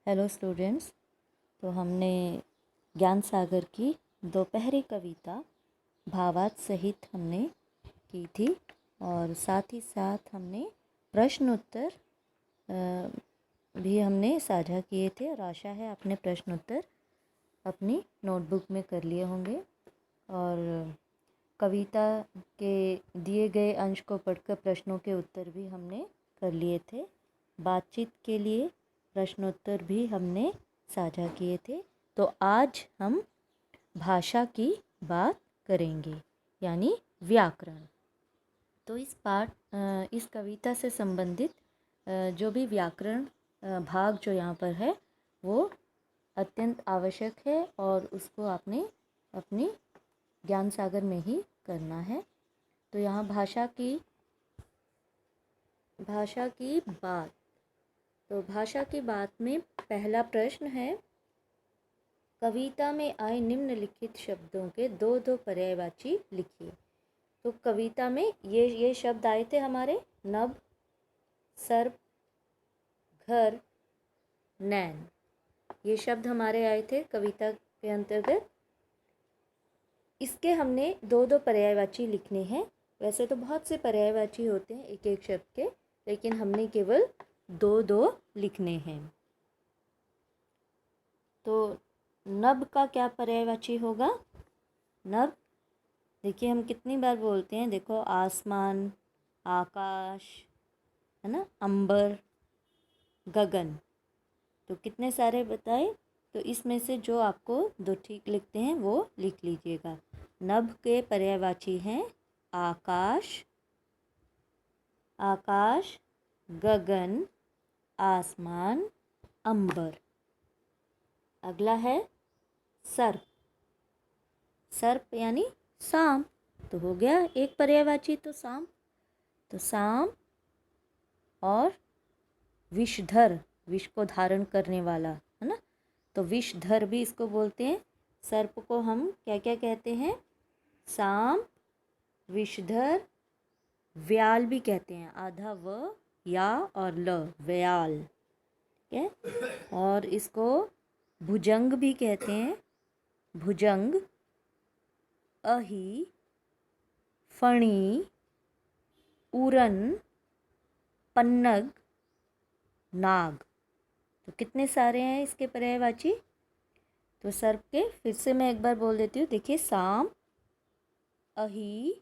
Hello students. तो हमने ज्ञान सागर की दोपहरी कविता भावार्थ सहित हमने की थी और साथ ही साथ हमने प्रश्न उत्तर भी हमने साझा किए थे और आशा है आपने प्रश्न उत्तर अपनी नोटबुक में कर लिए होंगे और कविता के दिए गए अंश को पढ़कर प्रश्नों के उत्तर भी हमने कर लिए थे। बातचीत के लिए प्रश्नोत्तर भी हमने साझा किए थे। तो आज हम भाषा की बात करेंगे यानी व्याकरण। तो इस कविता से संबंधित जो भी व्याकरण भाग जो यहाँ पर है वो अत्यंत आवश्यक है और उसको आपने अपनी ज्ञान सागर में ही करना है। तो यहाँ भाषा की बात। तो भाषा की बात में पहला प्रश्न है, कविता में आए निम्नलिखित शब्दों के दो दो पर्यायवाची लिखिए। तो कविता में ये शब्द आए थे हमारे नभ, सर्प, घर, नैन। ये शब्द हमारे आए थे कविता के अंतर्गत। इसके हमने दो दो पर्यायवाची लिखने हैं। वैसे तो बहुत से पर्यायवाची होते हैं एक एक शब्द के, लेकिन हमने केवल दो दो लिखने हैं। तो नभ का क्या पर्यायवाची होगा? नभ, देखिए हम कितनी बार बोलते हैं, देखो आसमान, आकाश, है ना, अंबर, गगन। तो कितने सारे बताए? तो इसमें से जो आपको दो ठीक लिखते हैं वो लिख लीजिएगा। नभ के पर्यायवाची हैं आकाश, गगन, आसमान, अंबर। अगला है सर्प। सर्प यानी सांप। तो हो गया एक पर्यायवाची तो सांप। तो सांप और विषधर, विष को धारण करने वाला, है ना, तो विषधर भी इसको बोलते हैं। सर्प को हम क्या क्या कहते हैं? सांप, विषधर, व्याल भी कहते हैं। आधा व या और ल, व्याल। ठीक है। और इसको भुजंग भी कहते हैं। भुजंग, अहि, फणी, उरन, पन्नग, नाग। तो कितने सारे हैं इसके पर्यायवाची? तो सर्प के फिर से मैं एक बार बोल देती हूँ। देखिए, सांप, अहि,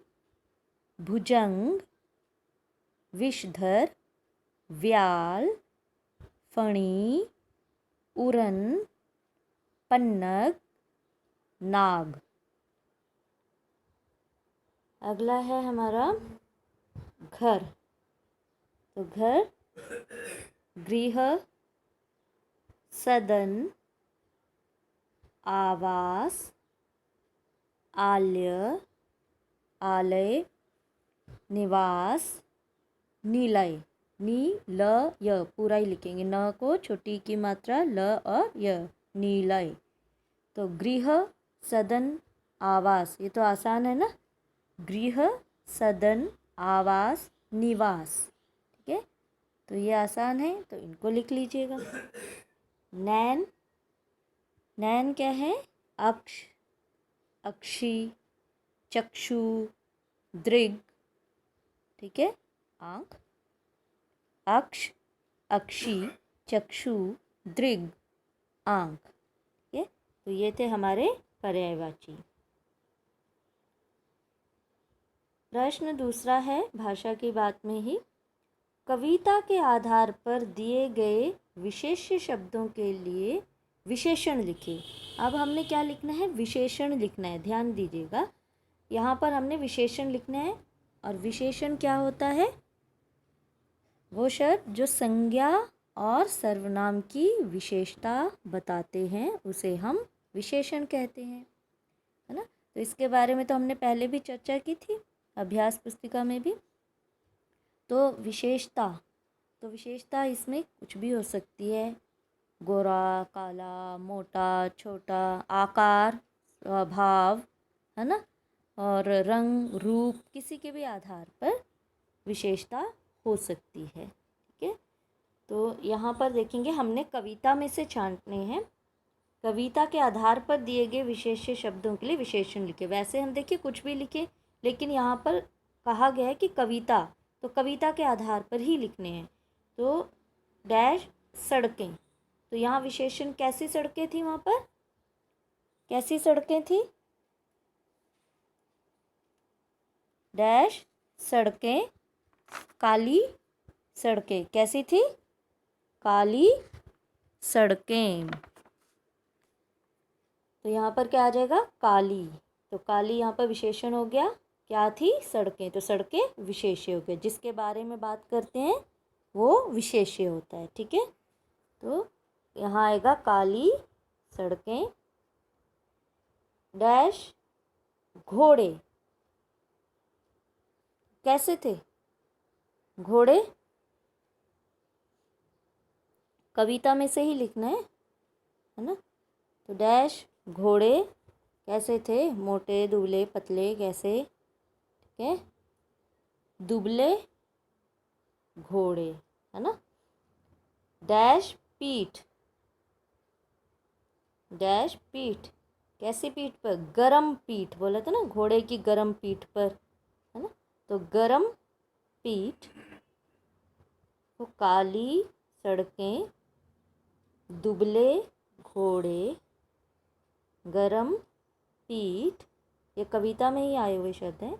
भुजंग, विषधर, व्याल, फणी, उरन, पन्नग, नाग। अगला है हमारा घर। तो घर गृह, सदन, आवास, आलय, आलय, निवास, निलय। नी ल य पूरा ही लिखेंगे, न को छोटी की मात्रा, ल और य, निलय। तो गृह, सदन, आवास, ये तो आसान है ना। गृह, सदन, आवास, निवास। ठीक है, तो ये आसान है, तो इनको लिख लीजिएगा। नैन, नैन क्या है? अक्ष, अक्षी, चक्षु, दृग। ठीक है, आँख, अक्ष, अक्षी, चक्षु, दृग, आँख। ठीक है, तो ये थे हमारे पर्यायवाची। प्रश्न दूसरा है भाषा की बात में ही, कविता के आधार पर दिए गए विशेष्य शब्दों के लिए विशेषण लिखिए। अब हमने क्या लिखना है? विशेषण लिखना है। ध्यान दीजिएगा, यहाँ पर हमने विशेषण लिखना है। और विशेषण क्या होता है? वो शब्द जो संज्ञा और सर्वनाम की विशेषता बताते हैं उसे हम विशेषण कहते हैं, है ना। तो इसके बारे में तो हमने पहले भी चर्चा की थी अभ्यास पुस्तिका में भी। तो विशेषता इसमें कुछ भी हो सकती है। गोरा, काला, मोटा, छोटा, आकार, भाव, है ना, और रंग, रूप, किसी के भी आधार पर विशेषता हो सकती है। ठीक है, तो यहाँ पर देखेंगे हमने कविता में से छांटने हैं। कविता के आधार पर दिए गए विशेष्य शब्दों के लिए विशेषण लिखे। वैसे हम देखिए कुछ भी लिखे, लेकिन यहाँ पर कहा गया है कि कविता, तो कविता के आधार पर ही लिखने हैं। तो डैश सड़कें, तो यहाँ विशेषण कैसी सड़कें थी, वहाँ पर कैसी सड़कें थी, डैश सड़कें, काली सड़कें, कैसी थी, काली सड़कें। तो यहाँ पर क्या आ जाएगा, काली, तो काली यहाँ पर विशेषण हो गया, क्या थी, सड़कें, तो सड़कें विशेष्य हो गया। जिसके बारे में बात करते हैं वो विशेष्य होता है, ठीक है। तो यहाँ आएगा काली सड़कें, डैश घोड़े, कैसे थे घोड़े, कविता में से ही लिखना है ना। तो डैश घोड़े कैसे थे, मोटे दुबले पतले, कैसे, ठीक है, दुबले घोड़े, है ना। डैश पीठ, डैश पीठ, कैसी पीठ पर, गरम पीठ, बोला था ना घोड़े की गरम पीठ पर, है ना। तो गरम पीठ, तो काली सड़कें, दुबले घोड़े, गरम पीठ, ये कविता में ही आए हुए शब्द हैं।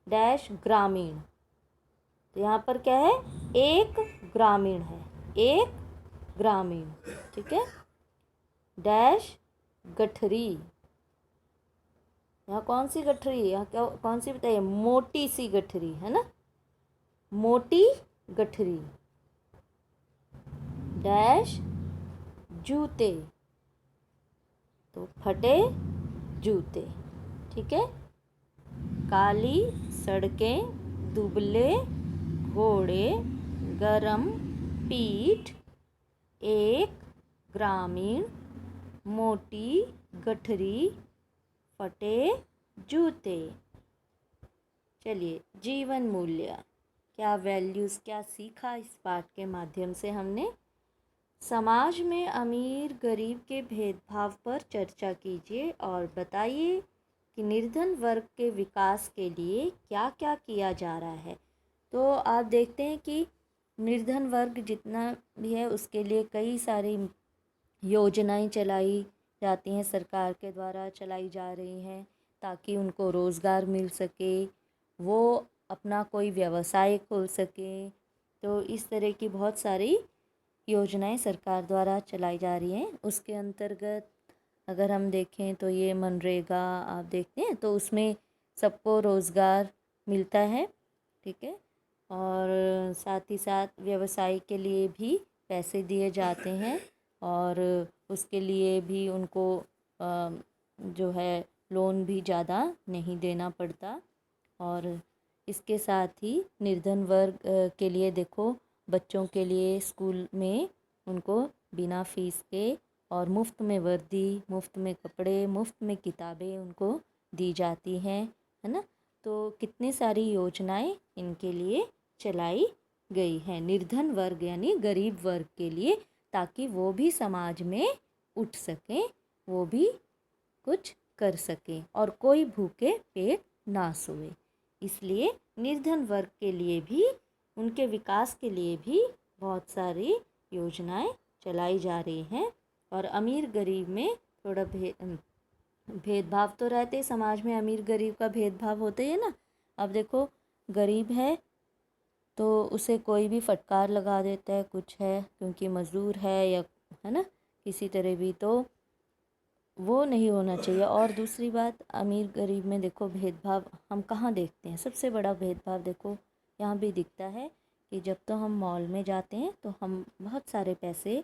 डैश ग्रामीण, तो यहाँ पर क्या है, एक ग्रामीण है, एक ग्रामीण, ठीक है। डैश गठरी, यहाँ कौन सी गठरी, यहाँ क्या कौन सी बताइए, मोटी सी गठरी, है ना, मोटी गठरी। डैश जूते, तो फटे जूते, ठीक है। काली सड़कें, दुबले घोड़े, गरम पीठ, एक ग्रामीण, मोटी गठरी, फटे जूते। चलिए, जीवन मूल्य, क्या वैल्यूज़, क्या सीखा इस पाठ के माध्यम से हमने। समाज में अमीर गरीब के भेदभाव पर चर्चा कीजिए और बताइए कि निर्धन वर्ग के विकास के लिए क्या क्या किया जा रहा है। तो आप देखते हैं कि निर्धन वर्ग जितना भी है उसके लिए कई सारी योजनाएं चलाई जाती हैं, सरकार के द्वारा चलाई जा रही हैं, ताकि उनको रोज़गार मिल सके, वो अपना कोई व्यवसाय खोल सके। तो इस तरह की बहुत सारी योजनाएं सरकार द्वारा चलाई जा रही हैं। उसके अंतर्गत अगर हम देखें तो ये मनरेगा आप देखते हैं, तो उसमें सबको रोज़गार मिलता है, ठीक है। और साथ ही साथ व्यवसाय के लिए भी पैसे दिए जाते हैं, और उसके लिए भी उनको जो है लोन भी ज़्यादा नहीं देना पड़ता। और इसके साथ ही निर्धन वर्ग के लिए देखो, बच्चों के लिए स्कूल में उनको बिना फीस के और मुफ्त में वर्दी, मुफ्त में कपड़े, मुफ्त में किताबें उनको दी जाती हैं, है ना। तो कितनी सारी योजनाएं इनके लिए चलाई गई हैं, निर्धन वर्ग यानी गरीब वर्ग के लिए, ताकि वो भी समाज में उठ सकें, वो भी कुछ कर सकें और कोई भूखे पेट ना सोए। इसलिए निर्धन वर्ग के लिए भी, उनके विकास के लिए भी बहुत सारी योजनाएं चलाई जा रही हैं। और अमीर गरीब में थोड़ा भेदभाव तो रहते, समाज में अमीर गरीब का भेदभाव होता ही है ना। अब देखो, गरीब है तो उसे कोई भी फटकार लगा देता है, कुछ है क्योंकि मज़दूर है या, है ना, किसी तरह भी, तो वो नहीं होना चाहिए। और दूसरी बात, अमीर गरीब में देखो भेदभाव हम कहाँ देखते हैं, सबसे बड़ा भेदभाव देखो यहाँ भी दिखता है कि जब तो हम मॉल में जाते हैं तो हम बहुत सारे पैसे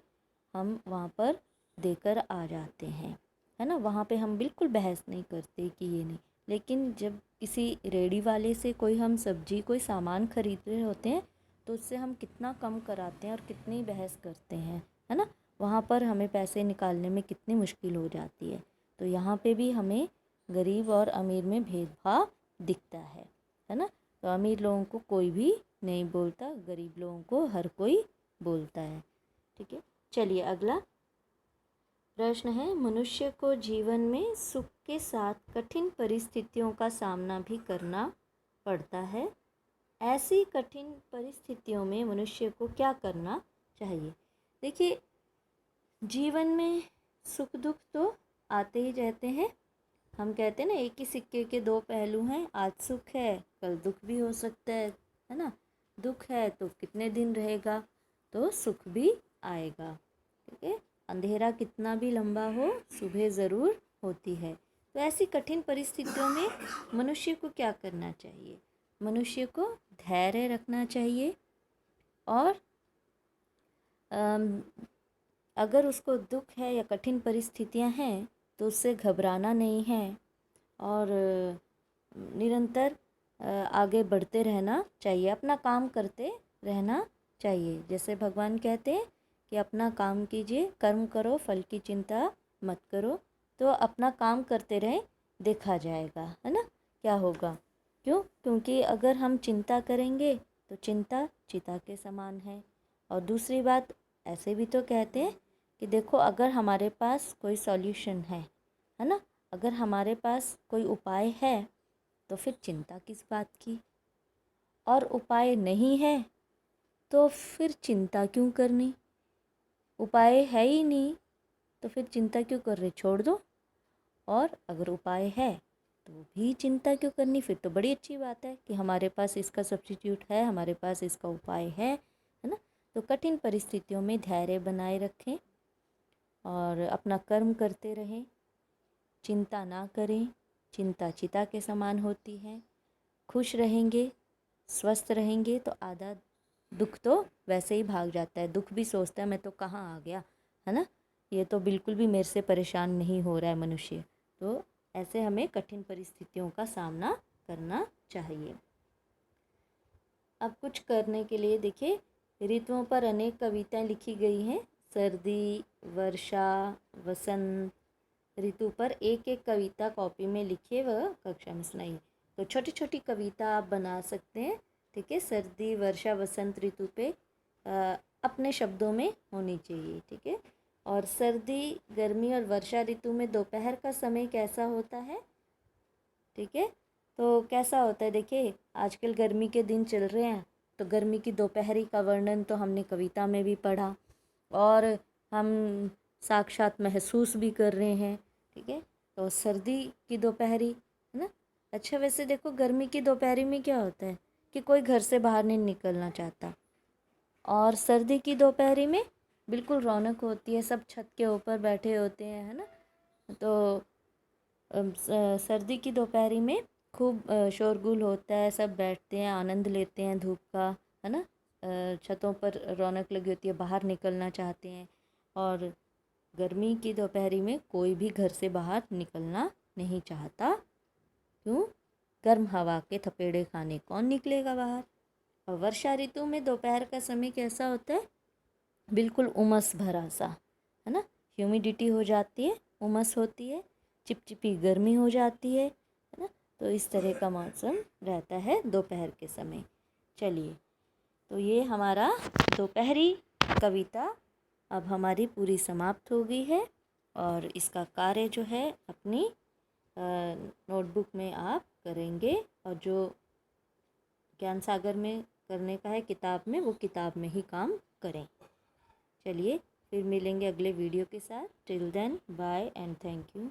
हम वहाँ पर देकर आ जाते हैं, है ना, वहाँ पे हम बिल्कुल बहस नहीं करते कि ये नहीं। लेकिन जब किसी रेडी वाले से कोई हम सब्जी, कोई सामान खरीद रहे होते हैं, तो उससे हम कितना कम कराते हैं और कितनी बहस करते हैं, है ना, वहाँ पर हमें पैसे निकालने में कितनी मुश्किल हो जाती है। तो यहाँ पे भी हमें गरीब और अमीर में भेदभाव दिखता है ना। तो अमीर लोगों को कोई भी नहीं बोलता, गरीब लोगों को हर कोई बोलता है। ठीक है, चलिए अगला प्रश्न है, मनुष्य को जीवन में सुख के साथ कठिन परिस्थितियों का सामना भी करना पड़ता है। ऐसी कठिन परिस्थितियों में मनुष्य को क्या करना चाहिए? देखिए, जीवन में सुख दुख तो आते ही रहते हैं। हम कहते हैं ना, एक ही सिक्के के दो पहलू हैं, आज सुख है कल दुख भी हो सकता है ना। दुख है तो कितने दिन रहेगा, तो सुख भी आएगा। ठीक है, अंधेरा कितना भी लंबा हो सुबह ज़रूर होती है। तो ऐसी कठिन परिस्थितियों में मनुष्य को क्या करना चाहिए? मनुष्य को धैर्य रखना चाहिए और अगर उसको दुख है या कठिन परिस्थितियां हैं तो उससे घबराना नहीं है और निरंतर आगे बढ़ते रहना चाहिए, अपना काम करते रहना चाहिए। जैसे भगवान कहते हैं कि अपना काम कीजिए, कर्म करो, फल की चिंता मत करो। तो अपना काम करते रहें, देखा जाएगा, है ना क्या होगा। क्यों? क्योंकि अगर हम चिंता करेंगे तो चिंता चिता के समान है। और दूसरी बात, ऐसे भी तो कहते हैं कि देखो, अगर हमारे पास कोई सॉल्यूशन है ना, अगर हमारे पास कोई उपाय है तो फिर चिंता किस बात की। और उपाय नहीं है तो फिर चिंता क्यों करनी। उपाय है ही नहीं तो फिर चिंता क्यों कर रहे, छोड़ दो। और अगर उपाय है तो भी चिंता क्यों करनी, फिर तो बड़ी अच्छी बात है कि हमारे पास इसका सब्स्टिट्यूट है, हमारे पास इसका उपाय है ना। तो कठिन परिस्थितियों में धैर्य बनाए रखें और अपना कर्म करते रहें, चिंता ना करें। चिंता चिता के समान होती है। खुश रहेंगे, स्वस्थ रहेंगे तो आधा दुख तो वैसे ही भाग जाता है। दुख भी सोचता है मैं तो कहाँ आ गया, है ना, ये तो बिल्कुल भी मेरे से परेशान नहीं हो रहा है मनुष्य। तो ऐसे हमें कठिन परिस्थितियों का सामना करना चाहिए। अब कुछ करने के लिए देखिए, ऋतुओं पर अनेक कविताएं लिखी गई हैं। सर्दी, वर्षा, वसंत ऋतु पर एक एक कविता कॉपी में लिखिए व कक्षा में सुनाइए। तो छोटी छोटी कविता आप बना सकते हैं। ठीक है, सर्दी, वर्षा, वसंत ऋतु पे अपने शब्दों में होनी चाहिए। ठीक है, और सर्दी, गर्मी और वर्षा ऋतु में दोपहर का समय कैसा होता है? ठीक है, तो कैसा होता है, देखिए आजकल गर्मी के दिन चल रहे हैं तो गर्मी की दोपहरी का वर्णन तो हमने कविता में भी पढ़ा और हम साक्षात महसूस भी कर रहे हैं। ठीक है, तो सर्दी की दोपहरी, है ना। अच्छा, वैसे देखो, गर्मी की दोपहरी में क्या होता है कि कोई घर से बाहर नहीं निकलना चाहता, और सर्दी की दोपहरी में बिल्कुल रौनक होती है, सब छत के ऊपर बैठे होते हैं, है ना। तो सर्दी की दोपहरी में खूब शोरगुल होता है, सब बैठते हैं, आनंद लेते हैं धूप का, है ना। छतों पर रौनक लगी होती है, बाहर निकलना चाहते हैं। और गर्मी की दोपहरी में कोई भी घर से बाहर निकलना नहीं चाहता। क्यों? गर्म हवा के थपेड़े खाने कौन निकलेगा बाहर। और वर्षा ऋतु में दोपहर का समय कैसा होता है? बिल्कुल उमस भरा सा, है ना। ह्यूमिडिटी हो जाती है, उमस होती है, चिपचिपी गर्मी हो जाती है ना। तो इस तरह का मौसम रहता है दोपहर के समय। चलिए, तो ये हमारा दोपहरी कविता अब हमारी पूरी समाप्त हो गई है और इसका कार्य जो है अपनी नोटबुक में आप करेंगे, और जो ज्ञान सागर में करने का है किताब में, वो किताब में ही काम करें। चलिए, फिर मिलेंगे अगले वीडियो के साथ। Till then, bye and thank you.